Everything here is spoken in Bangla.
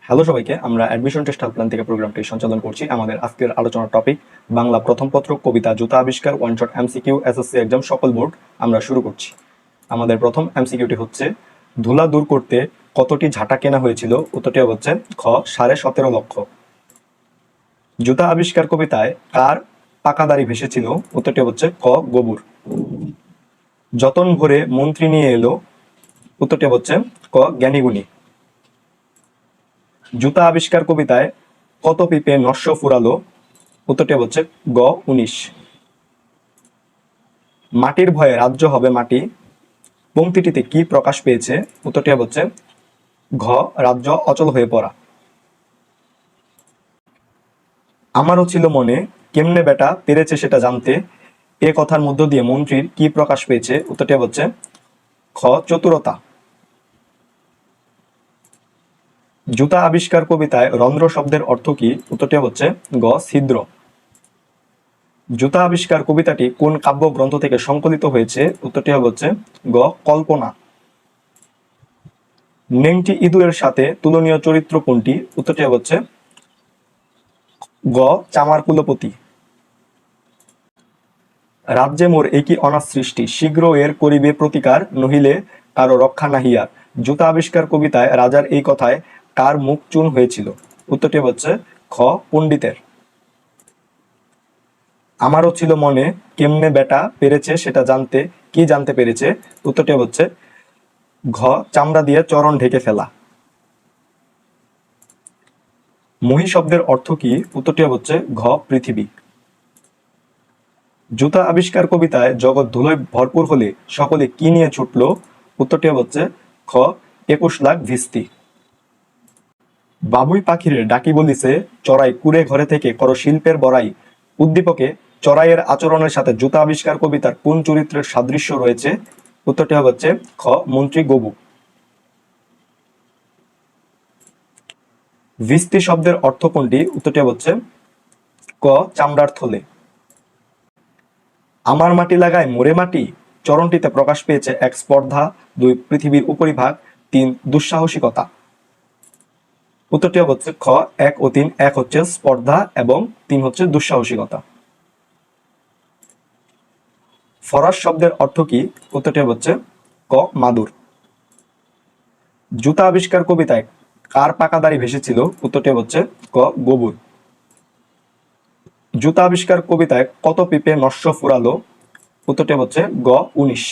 হ্যালো সবাইকে, আমরা অ্যাডমিশন টেস্ট হেল্পলাইন থেকে প্রোগ্রামটি সঞ্চালন করছি। আমাদের আজকের আলোচনার টপিক বাংলা প্রথম পত্র, কবিতা, জুতা আবিষ্কার, one shot MCQ, SSC exam সকল বোর্ড। আমরা শুরু করছি। আমাদের প্রথম এমসিকিউটি হচ্ছে, ধুলা দূর করতে কতটি ঝাঁটা কেনা হয়েছিল? উত্তরটি হচ্ছে খ 17.5 লক্ষ। জুতা আবিষ্কার কবিতায় কার পাকা দাড়ি ভেসেছিল? উত্তরটি হচ্ছে ক গবুর। যতন ভরে মন্ত্রী নিয়ে এলো? উত্তরটি হচ্ছে ক জ্ঞানীগুণী। জুতা আবিষ্কার কবিতায় কত পিপে নস্য ফুরালো? উত্তরটি হচ্ছে গ 19। মাটির ভয়ে রাজ্য হবে মাটি পংক্তিটিতে কি প্রকাশ পেয়েছে? উত্তরটি হচ্ছে ঘ রাজ্য অচল হয়ে পড়া। আমারও ছিল মনে কেমনে বেটা পেরেছে সেটা জানতে, এ কথার মধ্য দিয়ে মন্ত্রীর কি প্রকাশ পেয়েছে? উত্তরটি হচ্ছে খ চতুরতা। জুতা আবিষ্কার কবিতায় রন্ধ্র শব্দের অর্থ কি? উত্তরটি হচ্ছে গ ছিদ্র। জুতা আবিষ্কার কবিতাটি কোন কাব্যগ্রন্থ থেকে সংকলিত হয়েছে? উত্তরটি হচ্ছে গ কল্পনা। নেংটি ইঁদুরের সাথে তুলনীয় চরিত্র কোনটি? উত্তরটি হচ্ছে গ চামার কুলপতি। রাজ্যে মোর একই অনাথ সৃষ্টি, শীঘ্র এর করিবে প্রতিকার, নহিলে কারো রক্ষা নাহিয়ার। জুতা আবিষ্কার কবিতায় রাজার এই কথায় কার মুখ চুন হয়েছিল? উত্তরটি হচ্ছে খ পণ্ডিতের। আমারও ছিল মনে কেমনে বেটা পেরেছে সেটা জানতে, কি জানতে পেরেছে? উত্তরটি হচ্ছে ঘ চামড়া দিয়ে চরণ ঢেকে ফেলা। মহি শব্দের অর্থ কি? উত্তরটি হচ্ছে ঘ পৃথিবী। জুতা আবিষ্কার কবিতায় জগৎ ধুলোয় ভরপুর হলে সকলে কি নিয়ে ছুটলো? উত্তরটি হচ্ছে খ 21 লাখ ভিস্তি। বাবুই পাখিরে ডাকি বলিছে চড়াই কুড়ে ঘরে থেকে করো শিল্পের বড়াই। উদ্দীপকে চড়াইয়ের আচরণের সাথে জুতা আবিষ্কার কবিতার কোন চরিত্রের সাদৃশ্য রয়েছে? উত্তরটি হচ্ছে খ মন্ত্রী গবু। ভিস্তি শব্দের অর্থ কোনটি? উত্তরটি হচ্ছে ক চামড়ার থলে। আমার মাটি লাগায় মোরে মাটি চরণটিতে প্রকাশ পেয়েছে 1 স্পর্ধা, 2 পৃথিবীর উপরিভাগ, 3 দুঃসাহসিকতা। উত্তরটি হচ্ছে খ 1 ও 3। 1 হচ্ছে স্পর্ধা এবং 3 হচ্ছে দুঃসাহসিকতা। ফরাস শব্দের অর্থ কি? উত্তরটি হচ্ছে ক মাদুর। জুতা আবিষ্কার কবিতায় কার পাকা দাড়ি ভেসেছিল? উত্তরটি হচ্ছে ক গবুর। জুতা আবিষ্কার কবিতায় কত পিপে নস্য ফুরালো? উত্তরটি হচ্ছে গ 19।